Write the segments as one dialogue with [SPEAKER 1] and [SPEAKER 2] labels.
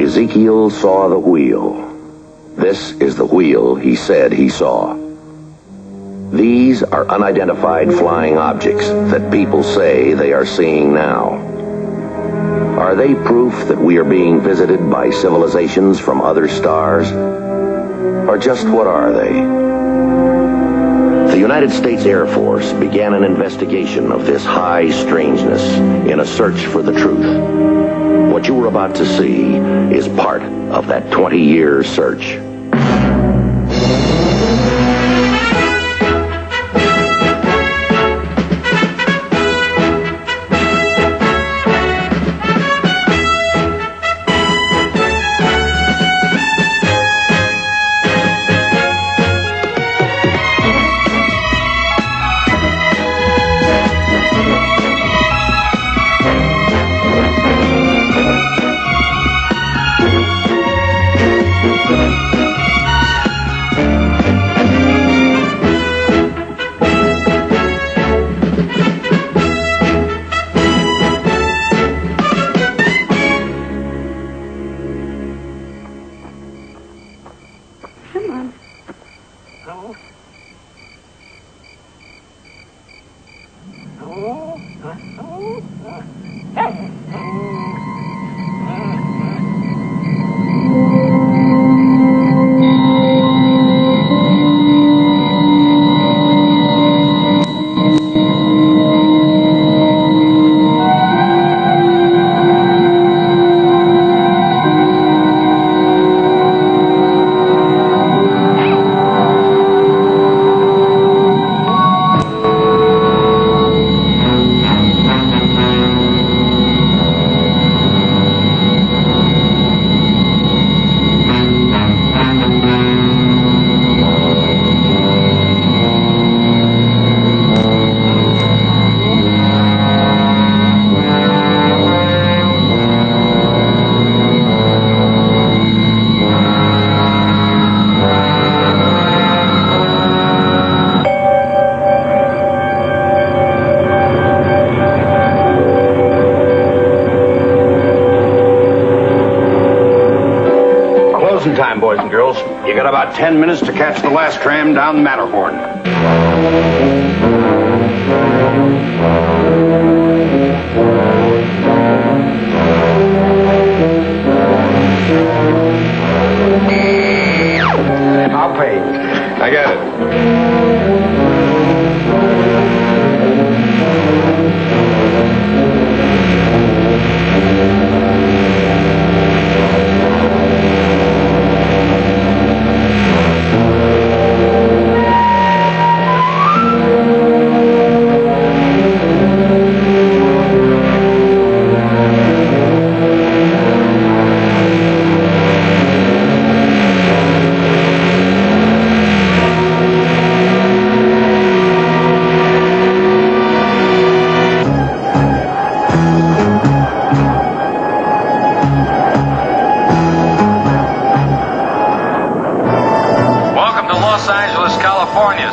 [SPEAKER 1] Ezekiel saw the wheel. This is the wheel he said he saw. These are unidentified flying objects that people say they are seeing now. Are they proof that we are being visited by civilizations from other stars? Or just what are they? The United States Air Force began an investigation of this high strangeness in a search for the truth. What you are about to see is part of that 20-year search.
[SPEAKER 2] Time, boys and girls. You got about 10 minutes to catch the last tram down the Matterhorn. I'll pay. I got it.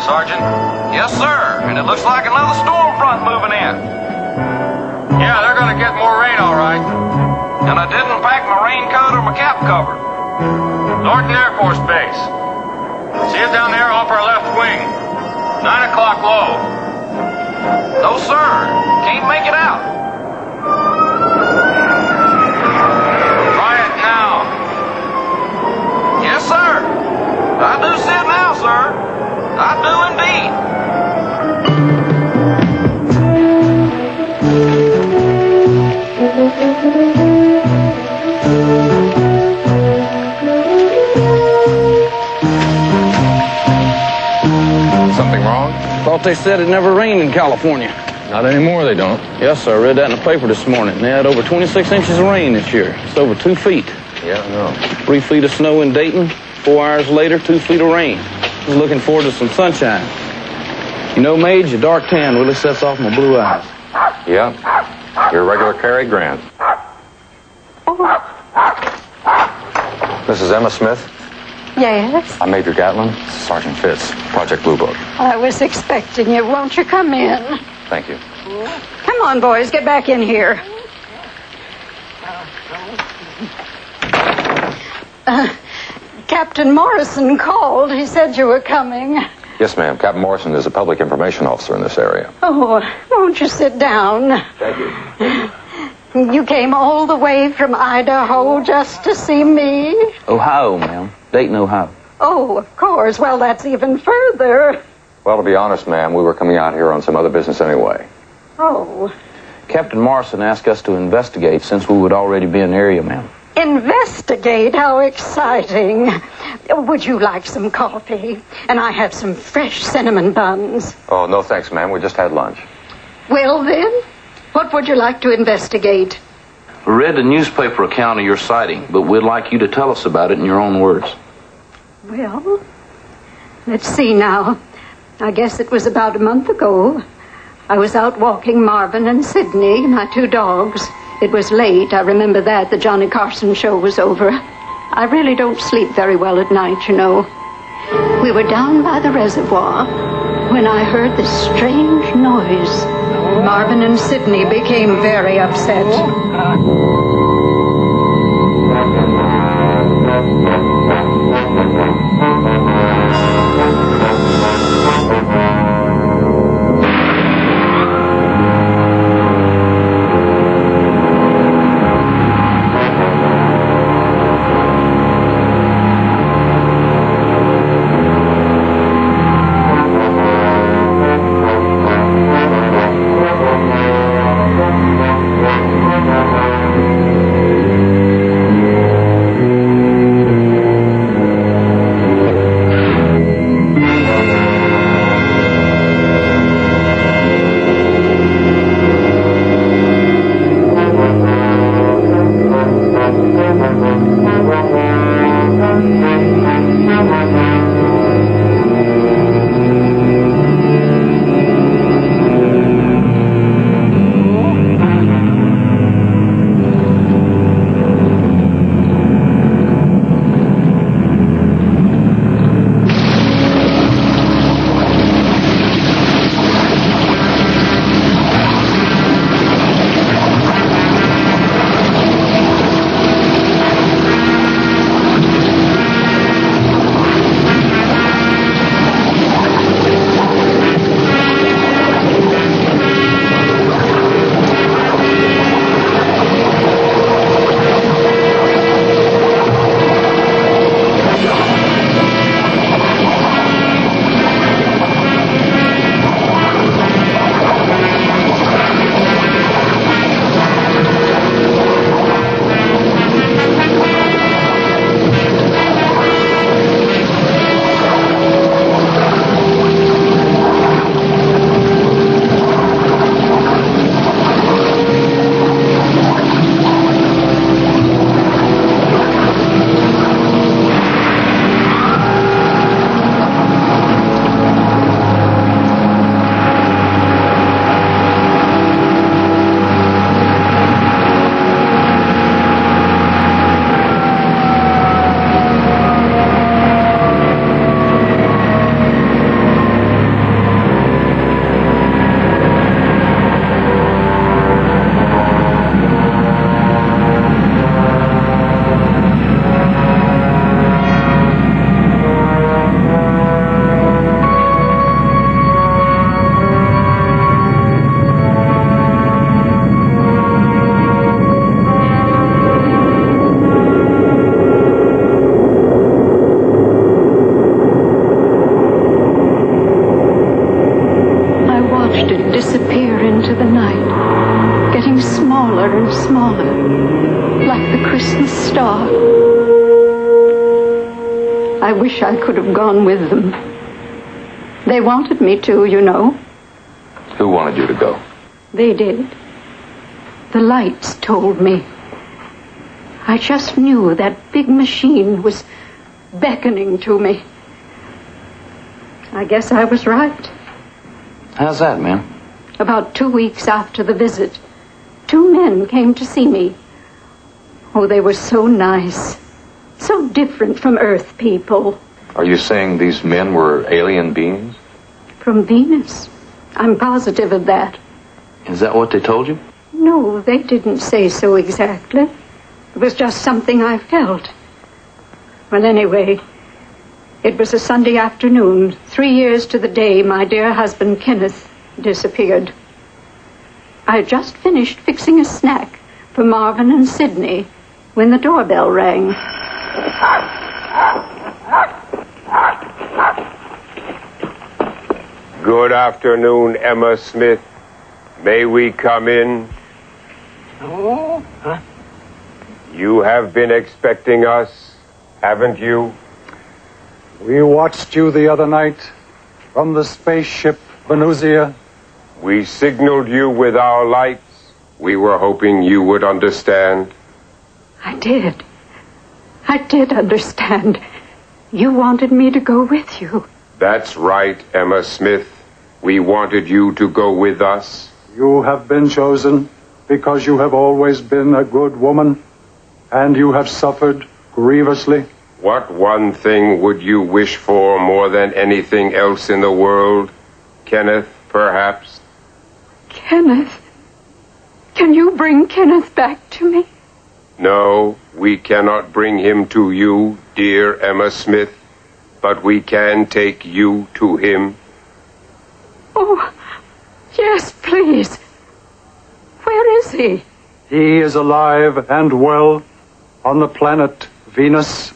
[SPEAKER 3] Sergeant. Yes, sir. And it looks like another storm front moving in. Yeah, they're going to get more rain, all right. And I didn't pack my raincoat or my cap cover. Norton Air Force Base. See it down there off our left wing. 9 o'clock low. No, sir. Can't make it out. Try it now. Yes, sir. I do see it now, sir. I do indeed.
[SPEAKER 4] Something wrong?
[SPEAKER 5] Thought they said it never rained in California.
[SPEAKER 4] Not anymore, they don't.
[SPEAKER 5] Yes, sir. I read that in the paper this morning. They had over 26 inches of rain this year. It's over 2 feet.
[SPEAKER 4] Yeah, I know.
[SPEAKER 5] 3 feet of snow in Dayton. 4 hours later, 2 feet of rain. I was looking forward to some sunshine. You know, Mage, a dark tan really sets off my blue eyes.
[SPEAKER 4] Yeah. You're a regular Cary Grant. This is Emma Smith.
[SPEAKER 6] Yes?
[SPEAKER 4] I'm Major Gatlin. This is Sergeant Fitz, Project Bluebook.
[SPEAKER 6] I was expecting you. Won't you come in?
[SPEAKER 4] Thank you.
[SPEAKER 6] Come on, boys. Get back in here. Captain Morrison called. He said you were coming.
[SPEAKER 4] Yes, ma'am. Captain Morrison is a public information officer in this area.
[SPEAKER 6] Oh, won't you sit down?
[SPEAKER 4] Thank you.
[SPEAKER 6] You came all the way from Idaho just to see me?
[SPEAKER 5] Ohio, ma'am. Dayton, Ohio.
[SPEAKER 6] Oh, of course. Well, that's even further.
[SPEAKER 4] Well, to be honest, ma'am, we were coming out here on some other business anyway.
[SPEAKER 6] Oh.
[SPEAKER 5] Captain Morrison asked us to investigate since we would already be in the area, ma'am.
[SPEAKER 6] Investigate? How exciting. Would you like some coffee? And I have some fresh cinnamon buns.
[SPEAKER 4] Oh, no thanks, ma'am. We just had lunch.
[SPEAKER 6] Well, then, what would you like to investigate?
[SPEAKER 5] We read the newspaper account of your sighting, but we'd like you to tell us about it in your own words.
[SPEAKER 6] Well, let's see now. I guess it was about a month ago. I was out walking Marvin and Sydney, my two dogs. It was late. I remember that. The Johnny Carson show was over. I really don't sleep very well at night, you know. We were down by the reservoir when I heard this strange noise. Marvin and Sydney became very upset. Disappear into the night, getting smaller and smaller, like the Christmas star. I wish I could have gone with them. They wanted me to, you know.
[SPEAKER 4] Who wanted you to go?
[SPEAKER 6] They did. The lights told me. I just knew that big machine was beckoning to me. I guess I was right.
[SPEAKER 5] How's that, ma'am?
[SPEAKER 6] About 2 weeks after the visit, 2 men came to see me. Oh, they were so nice. So different from Earth people.
[SPEAKER 4] Are you saying these men were alien beings?
[SPEAKER 6] From Venus. I'm positive of that.
[SPEAKER 5] Is that what they told you?
[SPEAKER 6] No, they didn't say so exactly. It was just something I felt. Well, anyway, it was a Sunday afternoon, 3 years to the day my dear husband Kenneth disappeared. I had just finished fixing a snack for Marvin and Sidney when the doorbell rang.
[SPEAKER 7] Good afternoon, Emma Smith. May we come in?
[SPEAKER 8] Oh, huh?
[SPEAKER 7] You have been expecting us, haven't you?
[SPEAKER 8] We watched you the other night from the spaceship Venusia.
[SPEAKER 7] We signaled you with our lights. We were hoping you would understand.
[SPEAKER 6] I did. I did understand. You wanted me to go with you.
[SPEAKER 7] That's right, Emma Smith. We wanted you to go with us.
[SPEAKER 8] You have been chosen because you have always been a good woman, and you have suffered grievously.
[SPEAKER 7] What one thing would you wish for more than anything else in the world? Kenneth, perhaps?
[SPEAKER 6] Kenneth? Can you bring Kenneth back to me?
[SPEAKER 7] No, we cannot bring him to you, dear Emma Smith, but we can take you to him.
[SPEAKER 6] Oh, yes, please. Where is he?
[SPEAKER 8] He is alive and well on the planet Venus.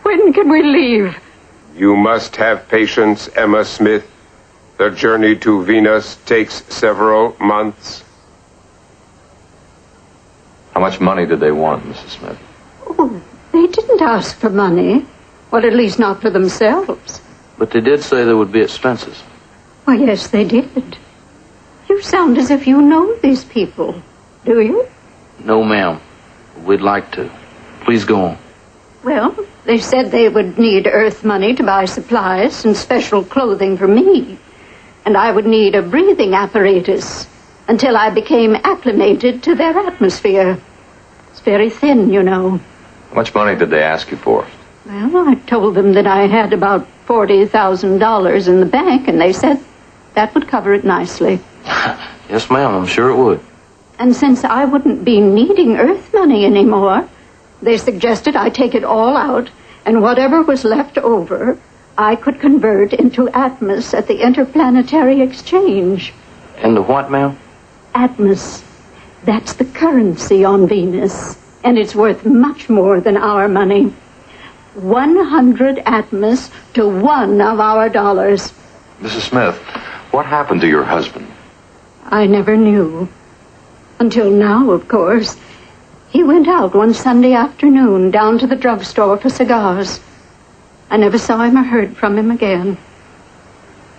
[SPEAKER 6] When can we leave?
[SPEAKER 7] You must have patience, Emma Smith. The journey to Venus takes several months.
[SPEAKER 4] How much money did they want, Mrs. Smith?
[SPEAKER 6] Oh, they didn't ask for money. Well, at least not for themselves.
[SPEAKER 5] But they did say there would be expenses.
[SPEAKER 6] Well, yes, they did. You sound as if you know these people. Do you?
[SPEAKER 5] No, ma'am. We'd like to. Please go on.
[SPEAKER 6] Well, they said they would need Earth money to buy supplies and special clothing for me. And I would need a breathing apparatus until I became acclimated to their atmosphere. It's very thin, you know.
[SPEAKER 4] How much money did they ask you for?
[SPEAKER 6] Well, I told them that I had about $40,000 in the bank, and they said that would cover it nicely.
[SPEAKER 5] Yes, ma'am, I'm sure it would.
[SPEAKER 6] And since I wouldn't be needing Earth money anymore, they suggested I take it all out, and whatever was left over, I could convert into Atmos at the Interplanetary Exchange.
[SPEAKER 5] Into what, ma'am?
[SPEAKER 6] Atmos. That's the currency on Venus, and it's worth much more than our money. 100 Atmos to one of our dollars.
[SPEAKER 4] Mrs. Smith, what happened to your husband?
[SPEAKER 6] I never knew. Until now, of course. He went out one Sunday afternoon down to the drugstore for cigars. I never saw him or heard from him again.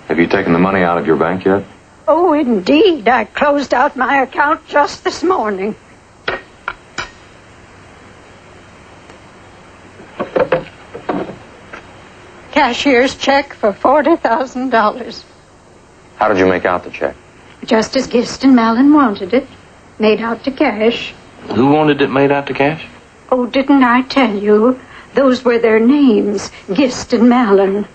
[SPEAKER 4] Have you taken the money out of your bank yet?
[SPEAKER 6] Oh, indeed. I closed out my account just this morning. Cashier's check for $40,000.
[SPEAKER 4] How did you make out the check?
[SPEAKER 6] Just as Gist and Malin wanted it. Made out to cash.
[SPEAKER 5] Who wanted it made out to cash?
[SPEAKER 6] Oh, didn't I tell you? Those were their names, Gist and Malin.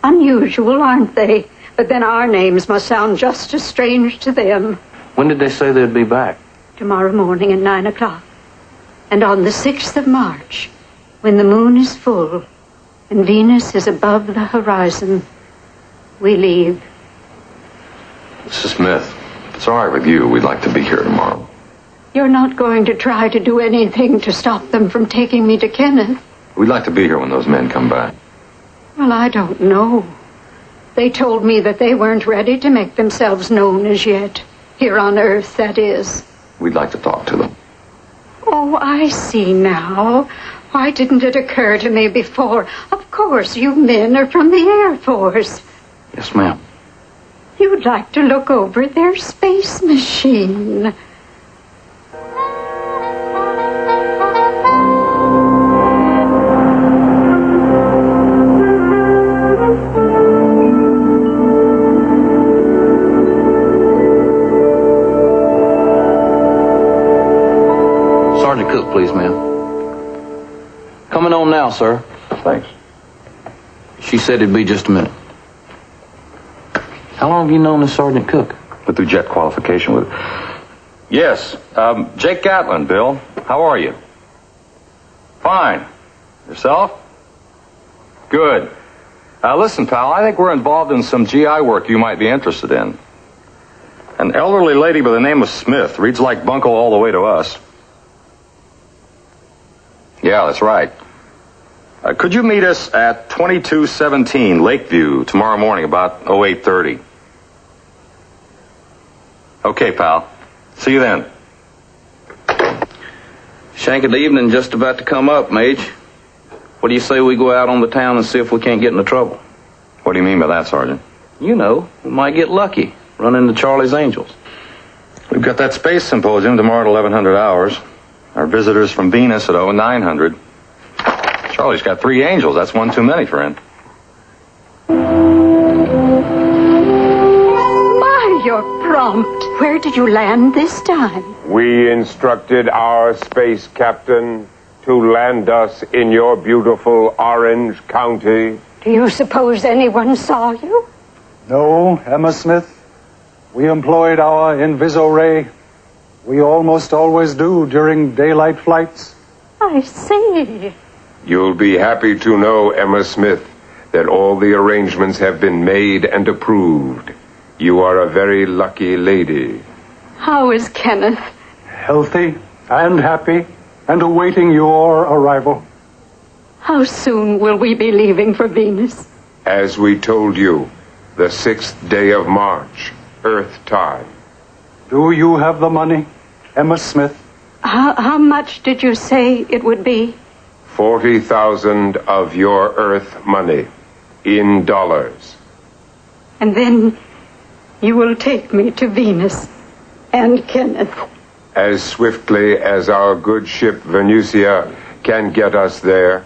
[SPEAKER 6] Unusual, aren't they? But then our names must sound just as strange to them.
[SPEAKER 5] When did they say they'd be back?
[SPEAKER 6] Tomorrow morning at 9 o'clock. And on the 6th of March, when the moon is full and Venus is above the horizon, we leave.
[SPEAKER 4] Mrs. Smith, if it's all right with you, we'd like to be here tomorrow.
[SPEAKER 6] You're not going to try to do anything to stop them from taking me to Kenneth?
[SPEAKER 4] We'd like to be here when those men come back.
[SPEAKER 6] Well, I don't know. They told me that they weren't ready to make themselves known as yet. Here on Earth, that is.
[SPEAKER 4] We'd like to talk to them.
[SPEAKER 6] Oh, I see now. Why didn't it occur to me before? Of course, you men are from the Air Force.
[SPEAKER 5] Yes, ma'am.
[SPEAKER 6] You'd like to look over their space machine.
[SPEAKER 5] Sergeant Cook, please, ma'am. Coming on now, sir.
[SPEAKER 4] Thanks.
[SPEAKER 5] She said it'd be just a minute. How long have you known this Sergeant Cook?
[SPEAKER 4] Put through jet qualification with... Yes, Jake Gatlin, Bill. How are you? Fine. Yourself? Good. Listen, pal, I think we're involved in some GI work you might be interested in. An elderly lady by the name of Smith reads like bunco all the way to us. Yeah, that's right. Could you meet us at 2217 Lakeview tomorrow morning about 08:30? Okay, pal. See you then.
[SPEAKER 5] Shank, the evening just about to come up, Mage. What do you say we go out on the town and see if we can't get into trouble?
[SPEAKER 4] What do you mean by that, Sergeant?
[SPEAKER 5] You know, we might get lucky. Run into Charlie's Angels.
[SPEAKER 4] We've got that space symposium tomorrow at 1100 hours. Our visitors from Venus at 0900. Charlie's got 3 angels. That's one too many, friend.
[SPEAKER 6] My, you're prompt. Where did you land this time?
[SPEAKER 7] We instructed our space captain to land us in your beautiful Orange County.
[SPEAKER 6] Do you suppose anyone saw you?
[SPEAKER 8] No, Emma Smith. We employed our Inviso-ray. We almost always do during daylight flights.
[SPEAKER 6] I see.
[SPEAKER 7] You'll be happy to know, Emma Smith, that all the arrangements have been made and approved. You are a very lucky lady.
[SPEAKER 6] How is Kenneth?
[SPEAKER 8] Healthy and happy and awaiting your arrival.
[SPEAKER 6] How soon will we be leaving for Venus?
[SPEAKER 7] As we told you, the 6th day of March, Earth time.
[SPEAKER 8] Do you have the money, Emma Smith?
[SPEAKER 6] How much did you say it would be?
[SPEAKER 7] 40,000 of your Earth money, in dollars.
[SPEAKER 6] And then you will take me to Venus and Kenneth.
[SPEAKER 7] As swiftly as our good ship Venusia can get us there.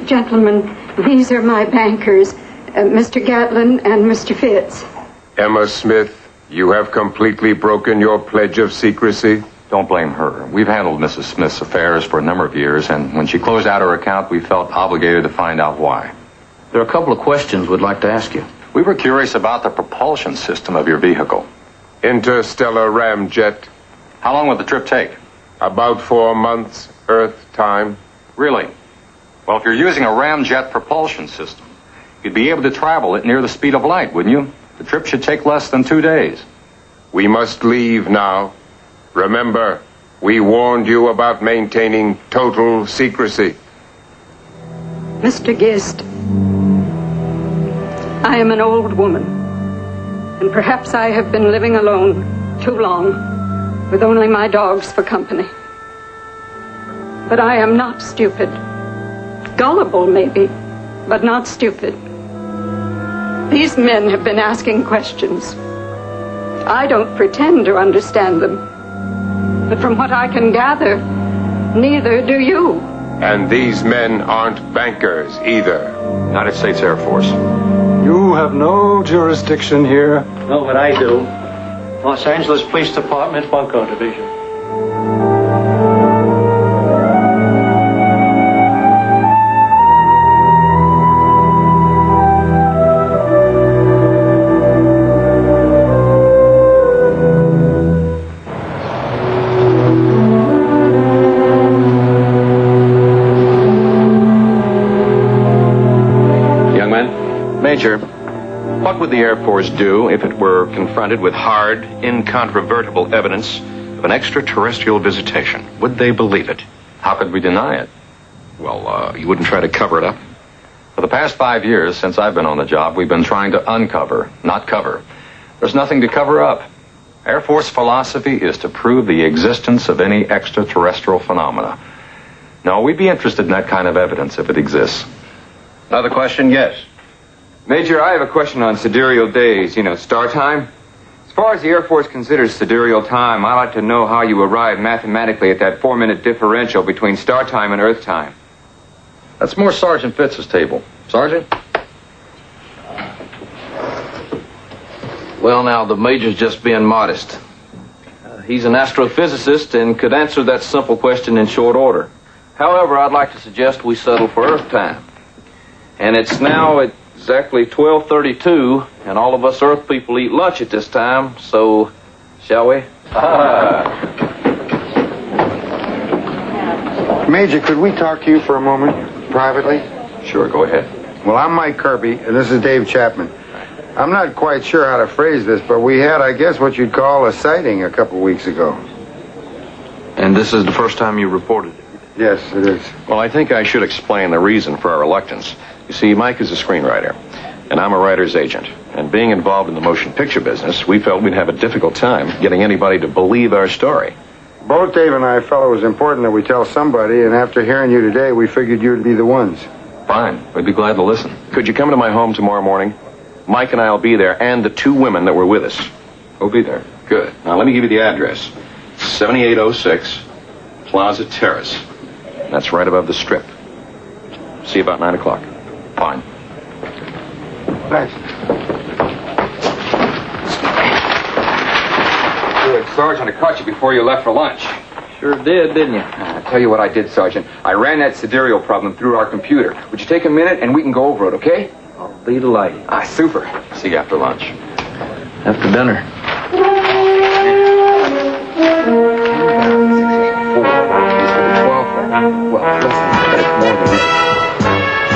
[SPEAKER 6] Gentlemen, these are my bankers, Mr. Gatlin and Mr. Fitz.
[SPEAKER 7] Emma Smith, you have completely broken your pledge of secrecy.
[SPEAKER 4] Don't blame her. We've handled Mrs. Smith's affairs for a number of years, and when she closed out her account, we felt obligated to find out why.
[SPEAKER 5] There are a couple of questions we'd like to ask you.
[SPEAKER 4] We were curious about the propulsion system of your vehicle.
[SPEAKER 7] Interstellar ramjet.
[SPEAKER 4] How long would the trip take?
[SPEAKER 7] About 4 months, Earth time.
[SPEAKER 4] Really? Well, if you're using a ramjet propulsion system, you'd be able to travel at near the speed of light, wouldn't you? The trip should take less than 2 days.
[SPEAKER 7] We must leave now. Remember, we warned you about maintaining total secrecy.
[SPEAKER 6] Mr. Gist, I am an old woman, and perhaps I have been living alone too long, with only my dogs for company. But I am not stupid. Gullible, maybe, but not stupid. These men have been asking questions. I don't pretend to understand them. But from what I can gather, neither do you.
[SPEAKER 7] And these men aren't bankers either.
[SPEAKER 4] United States Air Force.
[SPEAKER 8] You have no jurisdiction here.
[SPEAKER 9] Know what I do. Los Angeles Police Department, Bunko Division.
[SPEAKER 2] Major, what would the Air Force do if it were confronted with hard, incontrovertible evidence of an extraterrestrial visitation? Would they believe it?
[SPEAKER 4] How could we deny it?
[SPEAKER 2] Well, you wouldn't try to cover it up?
[SPEAKER 4] For the past 5 years, since I've been on the job, we've been trying to uncover, not cover. There's nothing to cover up. Air Force philosophy is to prove the existence of any extraterrestrial phenomena. No, we'd be interested in that kind of evidence if it exists.
[SPEAKER 2] Another question? Yes.
[SPEAKER 10] Major, I have a question on sidereal days, star time. As far as the Air Force considers sidereal time, I'd like to know how you arrive mathematically at that 4-minute differential between star time and Earth time.
[SPEAKER 4] That's more Sergeant Fitz's table. Sergeant?
[SPEAKER 5] Well, now, the Major's just being modest. He's an astrophysicist and could answer that simple question in short order. However, I'd like to suggest we settle for Earth time. And it's now at
[SPEAKER 3] Exactly 12:32, and all of us Earth people eat lunch at this time, so shall we?
[SPEAKER 11] Major, could we talk to you for a moment, privately?
[SPEAKER 4] Sure, go ahead.
[SPEAKER 11] Well, I'm Mike Kirby, and this is Dave Chapman. I'm not quite sure how to phrase this, but we had, I guess, what you'd call a sighting a couple weeks ago.
[SPEAKER 2] And this is the first time you reported it?
[SPEAKER 11] Yes, it is.
[SPEAKER 2] Well, I think I should explain the reason for our reluctance. You see, Mike is a screenwriter, and I'm a writer's agent. And being involved in the motion picture business, we felt we'd have a difficult time getting anybody to believe our story.
[SPEAKER 11] Both Dave and I felt it was important that we tell somebody, and after hearing you today, we figured you'd be the ones.
[SPEAKER 4] Fine. We'd be glad to listen.
[SPEAKER 2] Could you come to my home tomorrow morning? Mike and I will be there, and the 2 women that were with us.
[SPEAKER 4] We'll be there.
[SPEAKER 2] Good. Now, let me give you the address. 7806 Plaza Terrace. That's right above the Strip. See you about 9 o'clock.
[SPEAKER 4] Fine.
[SPEAKER 11] Thanks.
[SPEAKER 10] Good, Sergeant, I caught you before you left for lunch.
[SPEAKER 3] Sure did, didn't you?
[SPEAKER 10] I'll tell you what I did, Sergeant. I ran that sidereal problem through our computer. Would you take a minute and we can go over it, okay?
[SPEAKER 3] I'll be delighted.
[SPEAKER 10] Super.
[SPEAKER 4] See you after lunch.
[SPEAKER 3] After dinner.
[SPEAKER 10] Well, listen, it's more than that.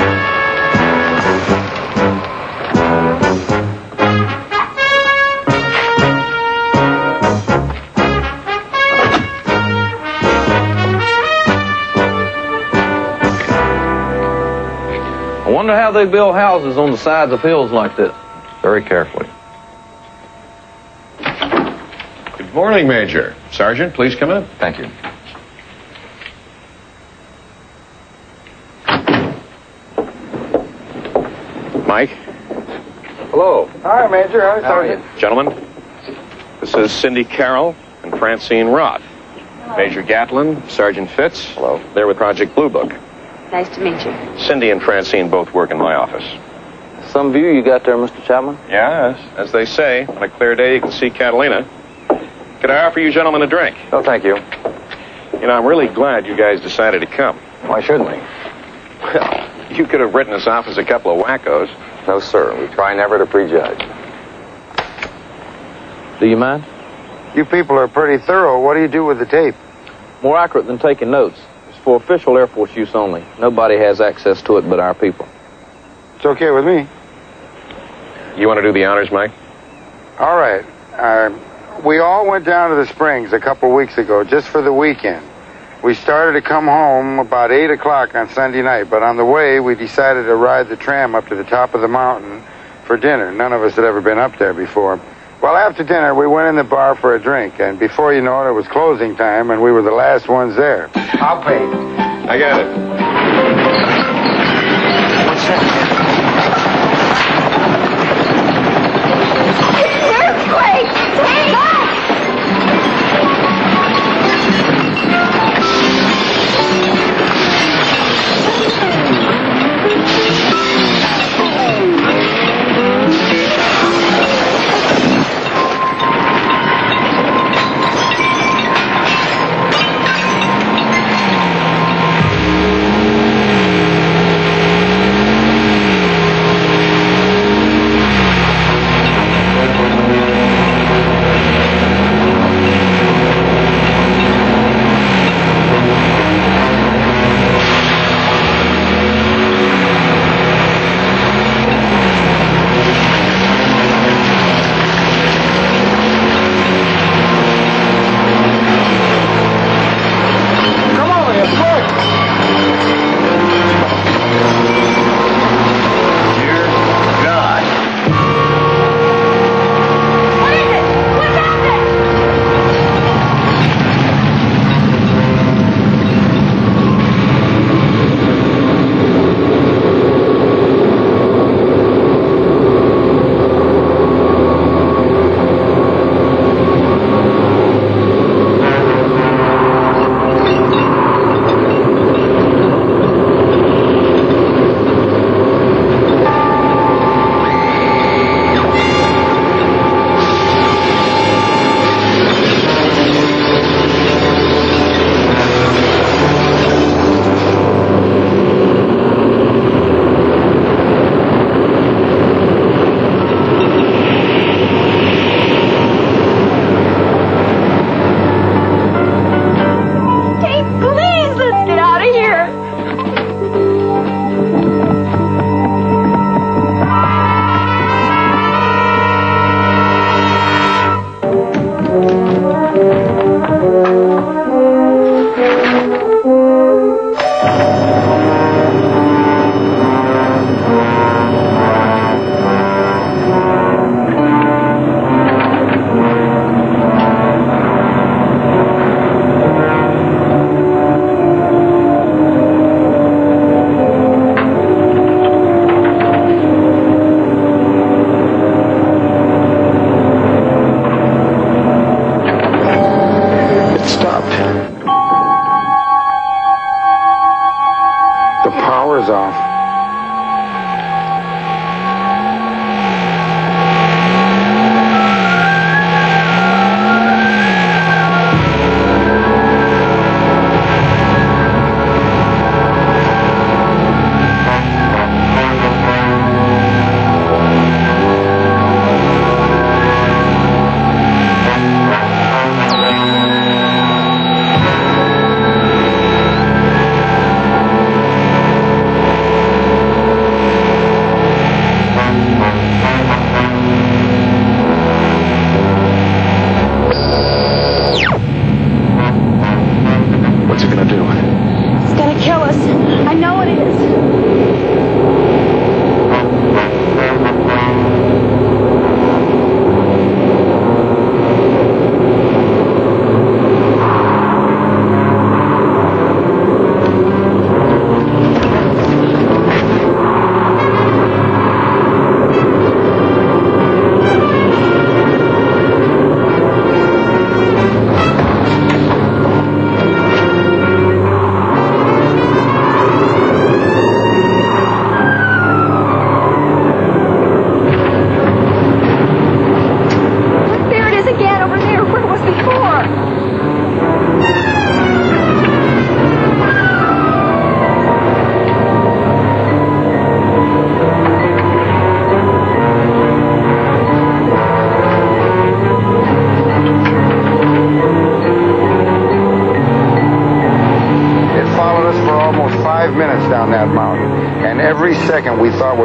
[SPEAKER 5] I wonder how they build houses on the sides of hills like this.
[SPEAKER 4] Very carefully.
[SPEAKER 2] Good morning, Major. Sergeant, please come in.
[SPEAKER 4] Thank you.
[SPEAKER 2] Mike,
[SPEAKER 11] Hello. Hi, Major. Hi, Sergeant.
[SPEAKER 2] gentlemen, this is Cindy Carroll and Francine Roth. Major Gatlin, Sergeant Fitz. Hello. They're with Project Bluebook.
[SPEAKER 12] Nice to meet you.
[SPEAKER 2] Cindy and Francine both work in my office.
[SPEAKER 5] Some view you got there, Mr. Chapman.
[SPEAKER 2] Yes, as they say, on a clear day you can see Catalina. Could I offer you gentlemen a drink?
[SPEAKER 4] Oh, thank you.
[SPEAKER 2] You know, I'm really glad you guys decided to come.
[SPEAKER 4] Why shouldn't we?
[SPEAKER 2] Well, you could have written us off as a couple of wackos.
[SPEAKER 4] No, sir. We try never to prejudge.
[SPEAKER 5] Do you mind?
[SPEAKER 11] You people are pretty thorough. What do you do with the tape?
[SPEAKER 5] More accurate than taking notes. It's for official Air Force use only. Nobody has access to it but our people.
[SPEAKER 11] It's okay with me.
[SPEAKER 2] You want to do the honors, Mike?
[SPEAKER 11] All right. We all went down to the Springs a couple weeks ago just for the weekend. We started to come home about 8 o'clock on Sunday night, but on the way we decided to ride the tram up to the top of the mountain for dinner. None of us had ever been up there before. Well, after dinner, we went in the bar for a drink, and before you know it, it was closing time, and we were the last ones there. I'll pay.
[SPEAKER 2] I got it.
[SPEAKER 11] What's that?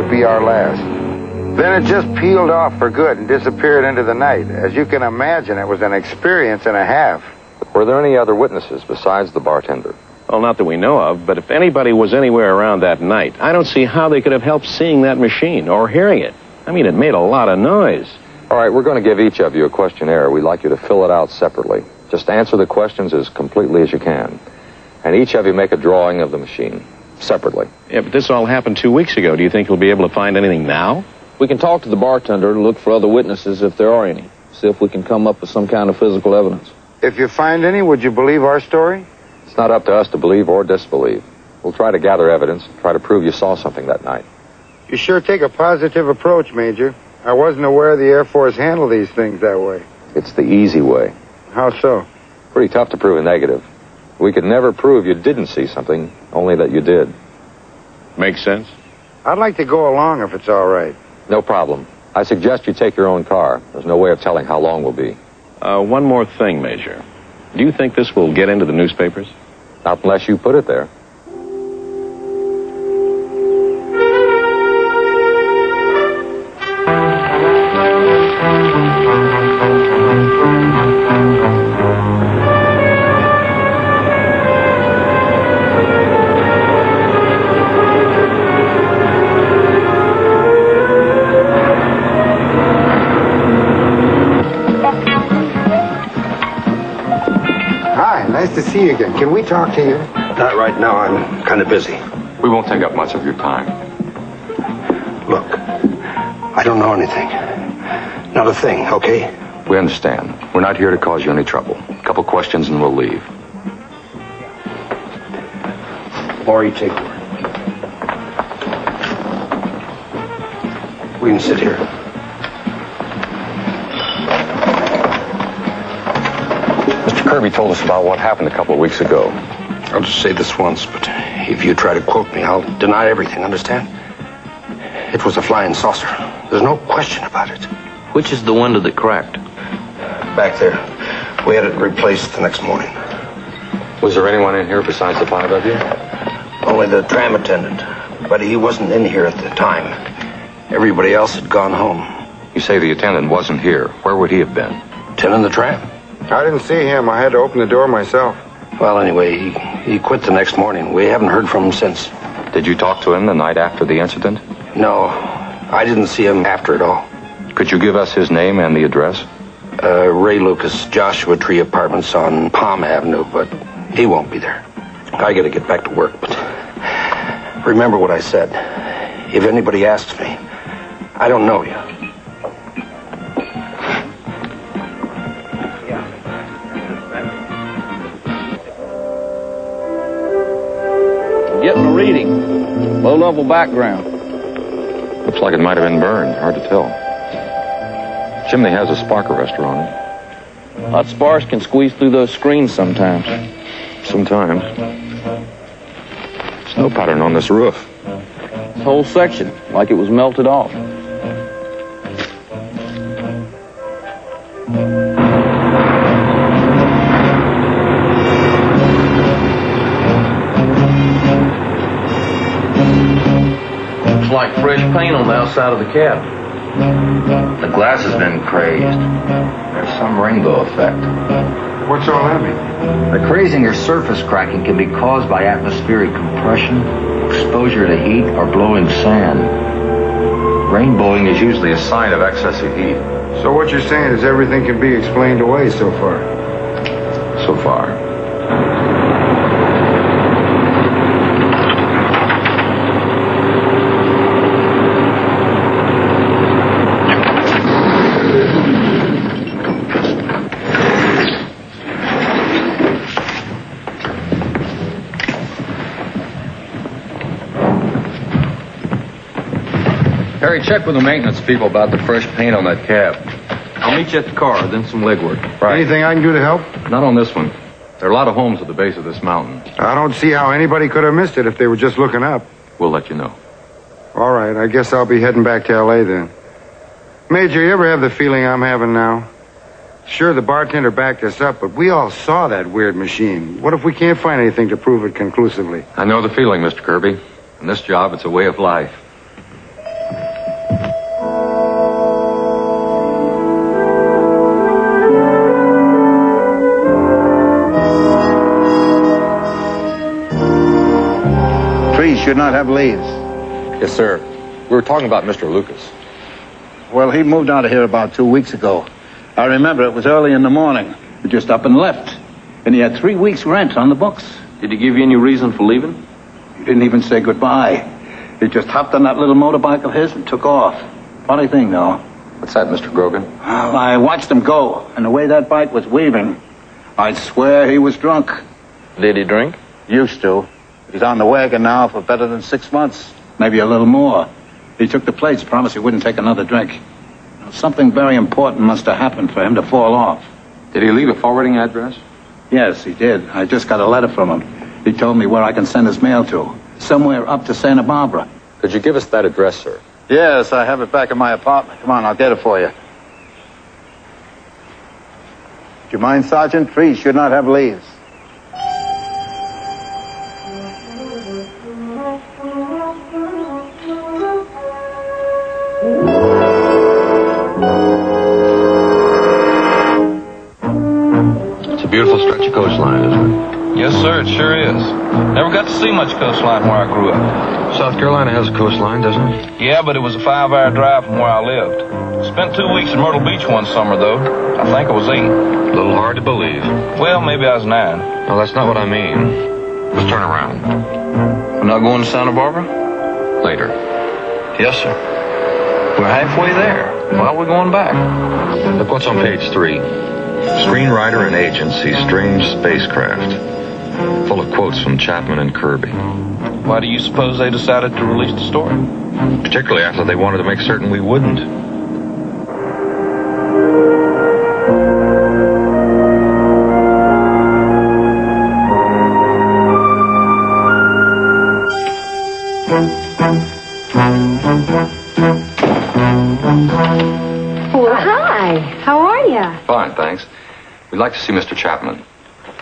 [SPEAKER 11] would be our last. Then it just peeled off for good and disappeared into the night. As you can imagine, it was an experience and a half.
[SPEAKER 4] Were there any other witnesses besides the bartender?
[SPEAKER 2] Well, not that we know of, but if anybody was anywhere around that night, I don't see how they could have helped seeing that machine or hearing it. I mean, it made a lot of noise.
[SPEAKER 4] All right, we're going to give each of you a questionnaire. We'd like you to fill it out separately. Just answer the questions as completely as you can. And each of you make a drawing of the machine, separately.
[SPEAKER 2] Yeah, but this all happened 2 weeks ago. Do you think we'll be able to find anything now?
[SPEAKER 5] We can talk to the bartender and look for other witnesses if there are any. See if we can come up with some kind of physical evidence.
[SPEAKER 11] If you find any, would you believe our story?
[SPEAKER 4] It's not up to us to believe or disbelieve. We'll try to gather evidence, try to prove you saw something that night.
[SPEAKER 11] You sure take a positive approach, Major. I wasn't aware the Air Force handled these things that way.
[SPEAKER 4] It's the easy way.
[SPEAKER 11] How so?
[SPEAKER 4] Pretty tough to prove a negative. We could never prove you didn't see something, only that you did.
[SPEAKER 2] Makes sense?
[SPEAKER 11] I'd like to go along if it's all right.
[SPEAKER 4] No problem. I suggest you take your own car. There's no way of telling how long we'll be.
[SPEAKER 2] One more thing, Major. Do you think this will get into the newspapers?
[SPEAKER 4] Not unless you put it there.
[SPEAKER 11] To see you again. Can we talk to you?
[SPEAKER 1] Not right now. I'm kind of busy.
[SPEAKER 4] We won't take up much of your time.
[SPEAKER 1] Look, I don't know anything. Not a thing, okay?
[SPEAKER 4] We understand. We're not here to cause you any trouble. A couple questions and we'll leave.
[SPEAKER 1] Laurie, take her. We can sit here.
[SPEAKER 4] Kirby told us about what happened a couple of weeks ago.
[SPEAKER 1] I'll just say this once, but if you try to quote me, I'll deny everything, understand? It was a flying saucer. There's no question about it.
[SPEAKER 5] Which is the window that cracked?
[SPEAKER 1] Back there. We had it replaced the next morning.
[SPEAKER 4] Was there anyone in here besides the five of you?
[SPEAKER 1] Only the tram attendant. But he wasn't in here at the time. Everybody else had gone home.
[SPEAKER 4] You say the attendant wasn't here. Where would he have been?
[SPEAKER 1] Tending the tram.
[SPEAKER 11] I didn't see him. I had to open the door myself.
[SPEAKER 1] Well, anyway, he quit the next morning. We haven't heard from him since.
[SPEAKER 4] Did you talk to him the night after the incident?
[SPEAKER 1] No, I didn't see him after it all.
[SPEAKER 4] Could you give us his name and the address?
[SPEAKER 1] Ray Lucas, Joshua Tree Apartments on Palm Avenue, but he won't be there. I gotta get back to work, but remember what I said. If anybody asks me, I don't know you.
[SPEAKER 5] Getting a reading. Low-level background.
[SPEAKER 4] Looks like it might have been burned. Hard to tell. Chimney has a spark arrestor on it.
[SPEAKER 5] Hot sparks can squeeze through those screens sometimes.
[SPEAKER 4] Sometimes. Snow pattern on this roof.
[SPEAKER 5] This whole section, like it was melted off. Like fresh paint on the outside of the cab. The glass has been crazed. There's some rainbow effect.
[SPEAKER 11] What's all that mean?
[SPEAKER 12] The crazing or surface cracking can be caused by atmospheric compression, exposure to heat, or blowing sand. Rainbowing is usually a sign of excessive heat.
[SPEAKER 11] So what you're saying is everything can be explained away so far?
[SPEAKER 4] So far. Harry, check with the maintenance people about the fresh paint on that cab.
[SPEAKER 5] I'll meet you at the car, then some legwork.
[SPEAKER 4] Right.
[SPEAKER 11] Anything I can do to help?
[SPEAKER 4] Not on this one. There are a lot of homes at the base of this mountain.
[SPEAKER 11] I don't see how anybody could have missed it if they were just looking up.
[SPEAKER 4] We'll let you know.
[SPEAKER 11] All right, I guess I'll be heading back to L.A. then. Major, you ever have the feeling I'm having now? Sure, the bartender backed us up, but we all saw that weird machine. What if we can't find anything to prove it conclusively?
[SPEAKER 4] I know the feeling, Mr. Kirby. In this job, it's a way of life.
[SPEAKER 13] should not have leaves.
[SPEAKER 4] Yes, sir. We were talking about Mr. Lucas.
[SPEAKER 13] Well, he moved out of here about 2 weeks ago. I remember it was early in the morning.
[SPEAKER 5] He just up and left. And he had 3 weeks' rent on the books.
[SPEAKER 14] Did he give you any reason for leaving?
[SPEAKER 5] He didn't even say goodbye. He just hopped on that little motorbike of his and took off. Funny thing, though.
[SPEAKER 4] What's that, Mr. Grogan?
[SPEAKER 5] Well, I watched him go, and the way that bike was weaving, I'd swear he was drunk.
[SPEAKER 14] Did he drink?
[SPEAKER 13] Used to. He's on the wagon now for better than 6 months.
[SPEAKER 5] Maybe a little more. He took the plates, promised he wouldn't take another drink. Something very important must have happened for him to fall off.
[SPEAKER 4] Did he leave a forwarding address?
[SPEAKER 5] Yes, he did. I just got a letter from him. He told me where I can send his mail to. Somewhere up to Santa Barbara.
[SPEAKER 4] Could you give us that address, sir?
[SPEAKER 13] Yes, I have it back in my apartment. Come on, I'll get it for you. Do you mind, Sergeant? Trees should not have leaves.
[SPEAKER 4] It's a beautiful stretch of coastline, isn't it?
[SPEAKER 3] Yes, sir, it sure is. Never got to see much coastline where I grew up.
[SPEAKER 4] South Carolina has a coastline, doesn't it?
[SPEAKER 3] Yeah, but it was a 5-hour drive from where I lived. Spent 2 weeks in Myrtle Beach one summer, though. I think I was 8.
[SPEAKER 4] A little hard to believe.
[SPEAKER 3] Well, maybe I was 9.
[SPEAKER 4] No, that's not what I mean. Let's turn around.
[SPEAKER 3] We're not going to Santa Barbara?
[SPEAKER 4] Later.
[SPEAKER 3] Yes, sir. We're halfway there. Why are we going back?
[SPEAKER 4] Look what's on page 3. Screenwriter and agent see strange spacecraft. Full of quotes from Chapman and Kirby.
[SPEAKER 3] Why do you suppose they decided to release the story?
[SPEAKER 4] Particularly after they wanted to make certain we wouldn't.
[SPEAKER 15] Well, hi. How are you?
[SPEAKER 4] Fine, thanks. We'd like to see Mr. Chapman.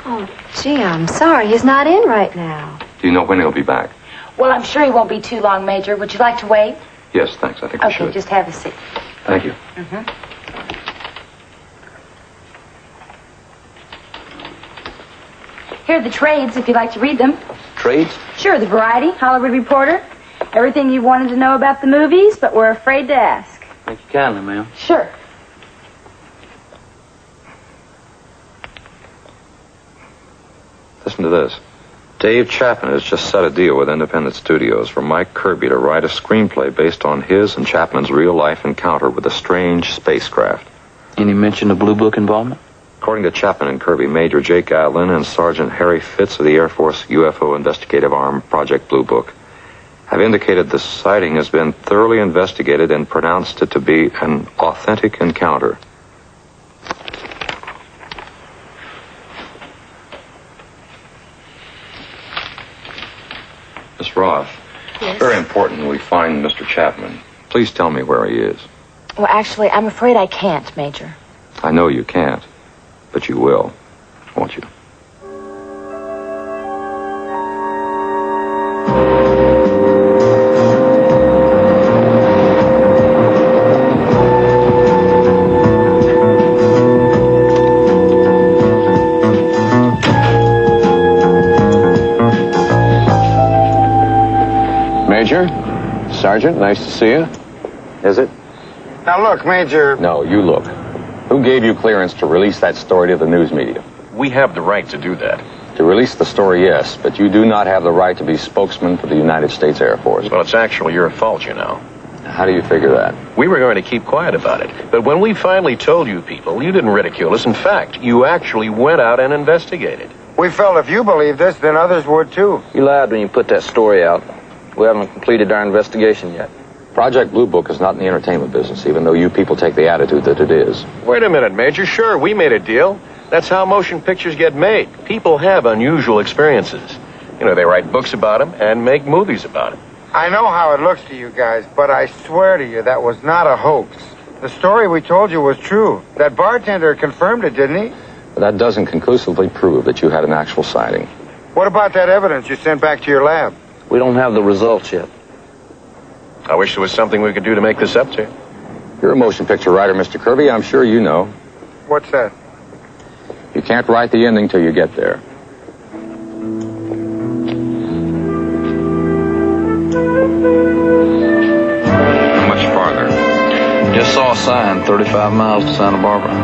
[SPEAKER 15] Oh, gee, I'm sorry. He's not in right now.
[SPEAKER 4] Do you know when he'll be back?
[SPEAKER 16] Well, I'm sure he won't be too long, Major. Would you like to wait?
[SPEAKER 4] Yes, thanks. I think we should.
[SPEAKER 16] Okay, just have a seat.
[SPEAKER 4] Thank you.
[SPEAKER 16] Here are the trades, if you'd like to read them.
[SPEAKER 14] Trades?
[SPEAKER 16] Sure, the Variety, Hollywood Reporter. Everything you wanted to know about the movies, but were afraid to ask.
[SPEAKER 14] Thank you kindly, ma'am.
[SPEAKER 16] Sure.
[SPEAKER 4] Listen to this. Dave Chapman has just set a deal with Independent Studios for Mike Kirby to write a screenplay based on his and Chapman's real-life encounter with a strange spacecraft.
[SPEAKER 14] Any mention of Bluebook involvement?
[SPEAKER 4] According to Chapman and Kirby, Major Jake Gatlin and Sergeant Harry Fitz of the Air Force UFO investigative arm, Project Bluebook, have indicated the sighting has been thoroughly investigated and pronounced it to be an authentic encounter. Miss Roth,
[SPEAKER 16] Yes?
[SPEAKER 4] very important we find Mr. Chapman. Please tell me where he is.
[SPEAKER 16] Well, actually, I'm afraid I can't, Major.
[SPEAKER 4] I know you can't, but you will, won't you?
[SPEAKER 2] Major, Sergeant, nice to see you.
[SPEAKER 4] Is it?
[SPEAKER 11] Now look, Major.
[SPEAKER 4] No, you look. Who gave you clearance to release that story to the news media?
[SPEAKER 2] We have the right to do that.
[SPEAKER 4] To release the story, yes, but you do not have the right to be spokesman for the United States Air Force.
[SPEAKER 2] Well, it's actually your fault, you know.
[SPEAKER 4] How do you figure that?
[SPEAKER 2] We were going to keep quiet about it. But when we finally told you people, you didn't ridicule us. In fact, you actually went out and investigated.
[SPEAKER 11] We felt if you believed this, then others would too.
[SPEAKER 14] You lied when you put that story out. We haven't completed our investigation yet.
[SPEAKER 4] Project Bluebook is not in the entertainment business, even though you people take the attitude that it is.
[SPEAKER 2] Wait a minute, Major. Sure, we made a deal. That's how motion pictures get made. People have unusual experiences. You know, they write books about them and make movies about them.
[SPEAKER 11] I know how it looks to you guys, but I swear to you that was not a hoax. The story we told you was true. That bartender confirmed it, didn't he?
[SPEAKER 4] But that doesn't conclusively prove that you had an actual sighting.
[SPEAKER 11] What about that evidence you sent back to your lab?
[SPEAKER 14] We don't have the results yet.
[SPEAKER 2] I wish there was something we could do to make this up to you.
[SPEAKER 4] You're a motion picture writer, Mr. Kirby. I'm sure you know.
[SPEAKER 11] What's that?
[SPEAKER 4] You can't write the ending till you get there.
[SPEAKER 2] How much farther?
[SPEAKER 14] Just saw a sign, 35 miles to Santa Barbara.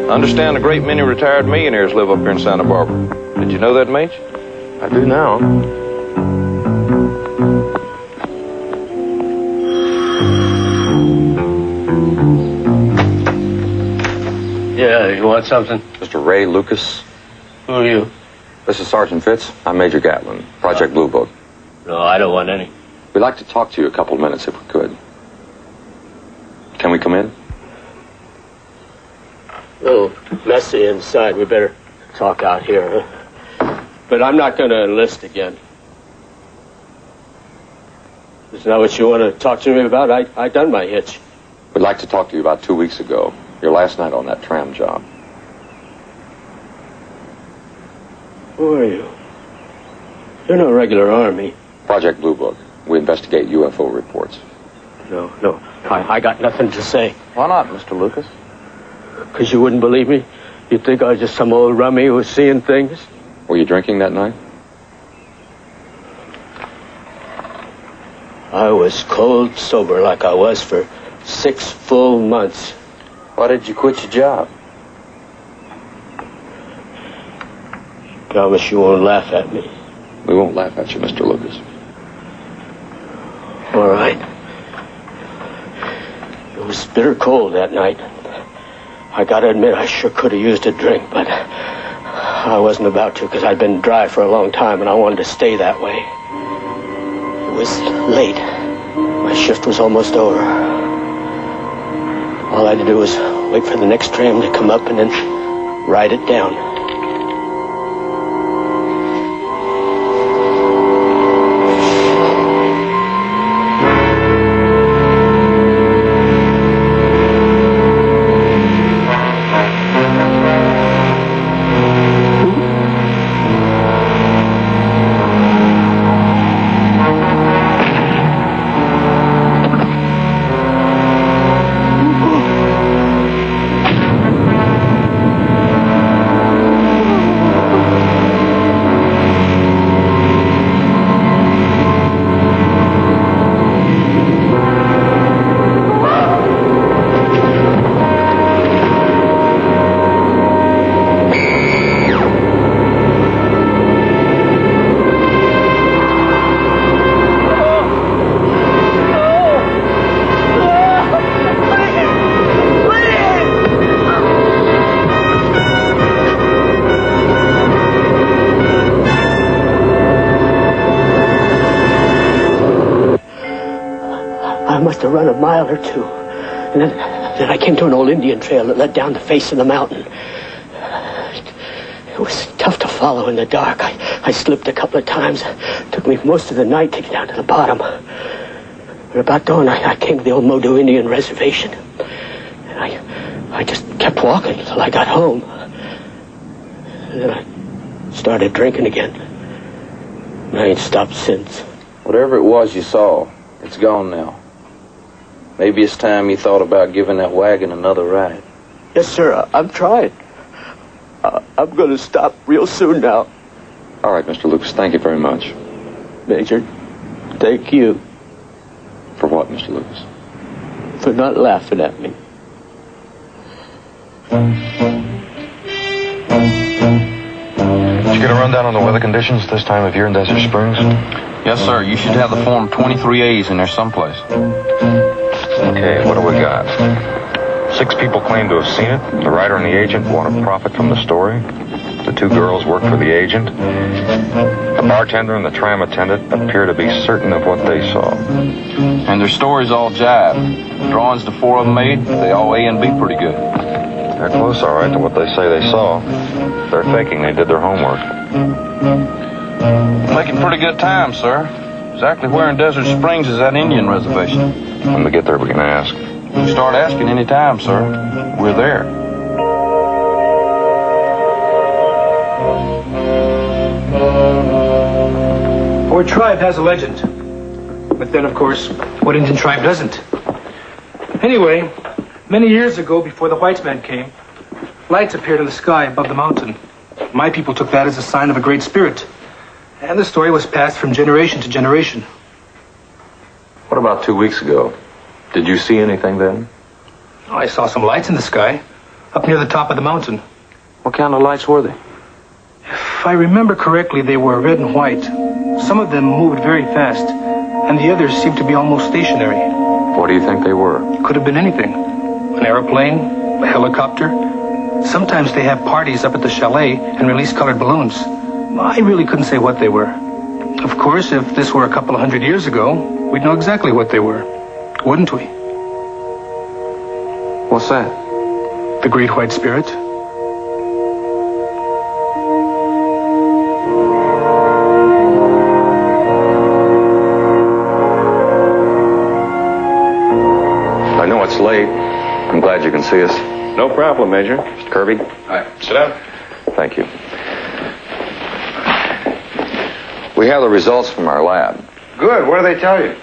[SPEAKER 2] I understand a great many retired millionaires live up here in Santa Barbara. Did you know that, Mage?
[SPEAKER 14] I do now.
[SPEAKER 9] Yeah, you want something?
[SPEAKER 4] Mr. Ray Lucas.
[SPEAKER 9] Who are you?
[SPEAKER 4] This is Sergeant Fitz. I'm Major Gatlin, Project Bluebook.
[SPEAKER 9] No, I don't want any.
[SPEAKER 4] We'd like to talk to you a couple of minutes if we could. Can we come in?
[SPEAKER 9] Oh, messy inside. We better talk out here, huh? But I'm not going to enlist again. Isn't that what you want to talk to me about? I done my hitch.
[SPEAKER 4] We'd like to talk to you about 2 weeks ago. Your last night on that tram job.
[SPEAKER 9] Who are you? You're no regular army.
[SPEAKER 4] Project Bluebook. We investigate UFO reports.
[SPEAKER 9] No. I got nothing to say.
[SPEAKER 14] Why not, Mr. Lucas?
[SPEAKER 9] Because you wouldn't believe me? You'd think I was just some old rummy who was seeing things?
[SPEAKER 4] Were you drinking that night?
[SPEAKER 9] I was cold sober like I was for 6 full months.
[SPEAKER 14] Why did you quit your job?
[SPEAKER 9] Promise you won't laugh at me.
[SPEAKER 4] We won't laugh at you, Mr. Lucas.
[SPEAKER 9] All right. It was bitter cold that night. I gotta admit, I sure could have used a drink, but I wasn't about to because I'd been dry for a long time and I wanted to stay that way. It was late. My shift was almost over. All I had to do was wait for the next tram to come up and then ride it down. To run a mile or two. And then I came to an old Indian trail that led down the face of the mountain. It was tough to follow in the dark. I slipped a couple of times. It took me most of the night to get down to the bottom. But about dawn, I came to the old Modu Indian reservation. And I just kept walking until I got home. And then I started drinking again. And I ain't stopped since.
[SPEAKER 14] Whatever it was you saw, it's gone now. Maybe it's time you thought about giving that wagon another ride.
[SPEAKER 9] Yes, sir. I'm trying. I'm going to stop real soon now.
[SPEAKER 4] All right, Mr. Lucas, thank you very much.
[SPEAKER 9] Major, thank you.
[SPEAKER 4] For what, Mr. Lucas?
[SPEAKER 9] For not laughing at me.
[SPEAKER 2] Did you get a rundown on the weather conditions this time of year in Desert Springs?
[SPEAKER 14] Yes, sir. You should have the form 23A's in there someplace.
[SPEAKER 2] Okay, what do we got? 6 people claim to have seen it. The writer and the agent want to profit from the story. The 2 girls work for the agent. The bartender and the tram attendant appear to be certain of what they saw.
[SPEAKER 14] And their stories all jive. The drawings the 4 of them made, they all A and B pretty good.
[SPEAKER 2] They're close, all right, to what they say they saw. They're faking they did their homework.
[SPEAKER 14] Making pretty good time, sir. Exactly where in Desert Springs is that Indian reservation?
[SPEAKER 2] When we get there, we can ask.
[SPEAKER 14] You start asking any time, sir. We're there.
[SPEAKER 17] Our tribe has a legend. But then, of course, what Indian tribe doesn't? Anyway, many years ago, before the white man came, lights appeared in the sky above the mountain. My people took that as a sign of a great spirit. And the story was passed from generation to generation.
[SPEAKER 4] What about 2 weeks ago? Did you see anything then?
[SPEAKER 17] I saw some lights in the sky, up near the top of the mountain.
[SPEAKER 4] What kind of lights were they?
[SPEAKER 17] If I remember correctly, they were red and white. Some of them moved very fast, and the others seemed to be almost stationary.
[SPEAKER 4] What do you think they were?
[SPEAKER 17] Could have been anything. An airplane, a helicopter. Sometimes they have parties up at the chalet and release colored balloons. I really couldn't say what they were. Of course, if this were a couple of 100 years ago, we'd know exactly what they were. Wouldn't we?
[SPEAKER 4] What's that?
[SPEAKER 17] The Great White Spirit.
[SPEAKER 4] I know it's late. I'm glad you can see us.
[SPEAKER 2] No problem, Major.
[SPEAKER 4] Mr. Kirby.
[SPEAKER 2] Hi. Sit down.
[SPEAKER 4] Thank you. We have the results from our lab.
[SPEAKER 11] Good. What do they tell you?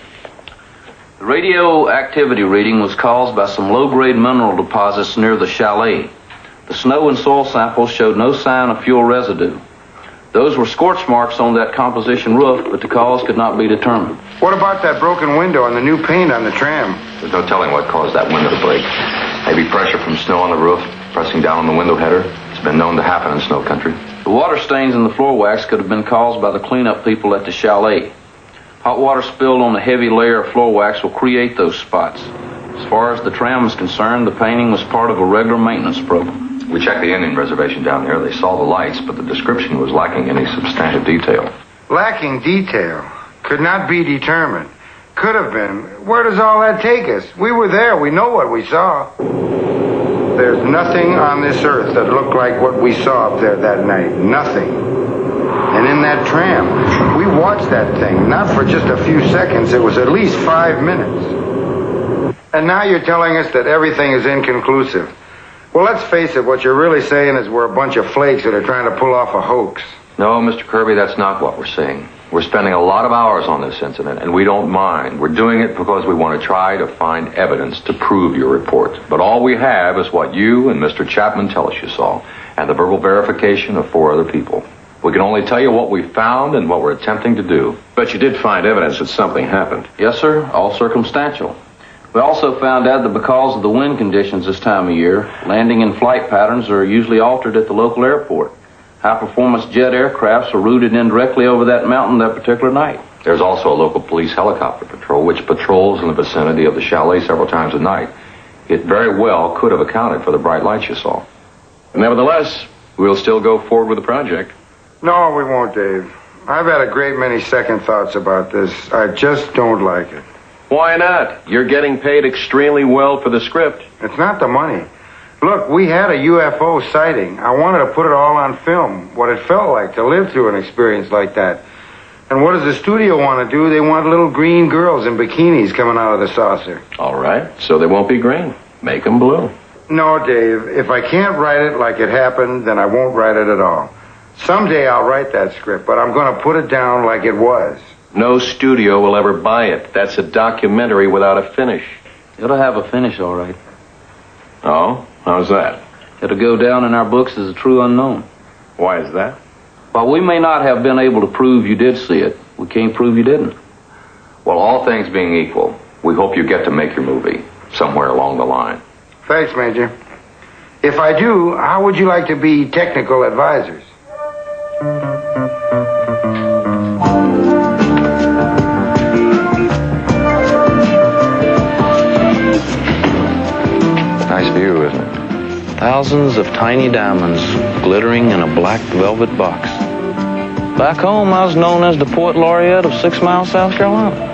[SPEAKER 12] The radioactivity reading was caused by some low-grade mineral deposits near the chalet. The snow and soil samples showed no sign of fuel residue. Those were scorch marks on that composition roof, but the cause could not be determined.
[SPEAKER 11] What about that broken window and the new paint on the tram?
[SPEAKER 4] There's no telling what caused that window to break. Maybe pressure from snow on the roof, pressing down on the window header. It's been known to happen in snow country.
[SPEAKER 12] The water stains in the floor wax could have been caused by the cleanup people at the chalet. Hot water spilled on the heavy layer of floor wax will create those spots. As far as the tram is concerned, the painting was part of a regular maintenance program.
[SPEAKER 4] We checked the Indian reservation down there. They saw the lights, but the description was lacking any substantive detail.
[SPEAKER 11] Lacking detail. Could not be determined. Could have been. Where does all that take us? We were there. We know what we saw. There's nothing on this earth that looked like what we saw up there that night. Nothing. And in that tram, we watched that thing, not for just a few seconds. It was at least 5 minutes. And now you're telling us that everything is inconclusive. Well, let's face it, what you're really saying is we're a bunch of flakes that are trying to pull off a hoax.
[SPEAKER 4] No, Mr. Kirby, that's not what we're saying. We're spending a lot of hours on this incident, and we don't mind. We're doing it because we want to try to find evidence to prove your report. But all we have is what you and Mr. Chapman tell us you saw, and the verbal verification of 4 other people. We can only tell you what we found and what we're attempting to do.
[SPEAKER 2] But you did find evidence that something happened.
[SPEAKER 12] Yes, sir. All circumstantial. We also found out that because of the wind conditions this time of year, landing and flight patterns are usually altered at the local airport. High-performance jet aircrafts are routed in directly over that mountain that particular night.
[SPEAKER 4] There's also a local police helicopter patrol, which patrols in the vicinity of the chalet several times a night. It very well could have accounted for the bright lights you saw.
[SPEAKER 2] Nevertheless, we'll still go forward with the project.
[SPEAKER 11] No, we won't, Dave. I've had a great many second thoughts about this. I just don't like it.
[SPEAKER 2] Why not? You're getting paid extremely well for the script.
[SPEAKER 11] It's not the money. Look, we had a UFO sighting. I wanted to put it all on film, what it felt like to live through an experience like that. And what does the studio want to do? They want little green girls in bikinis coming out of the saucer.
[SPEAKER 2] All right, so they won't be green. Make them blue.
[SPEAKER 11] No, Dave. If I can't write it like it happened, then I won't write it at all. Someday I'll write that script, but I'm going to put it down like it was.
[SPEAKER 2] No studio will ever buy it. That's a documentary without a finish.
[SPEAKER 12] It'll have a finish, all right.
[SPEAKER 2] Oh? How's that?
[SPEAKER 12] It'll go down in our books as a true unknown.
[SPEAKER 2] Why is that?
[SPEAKER 12] While we may not have been able to prove you did see it, we can't prove you didn't.
[SPEAKER 4] Well, all things being equal, we hope you get to make your movie somewhere along the line.
[SPEAKER 11] Thanks, Major. If I do, how would you like to be technical advisors?
[SPEAKER 4] Nice view, isn't it?
[SPEAKER 5] Thousands of tiny diamonds glittering in a black velvet box. Back home, I was known as the Poet Laureate of 6 Mile, South Carolina.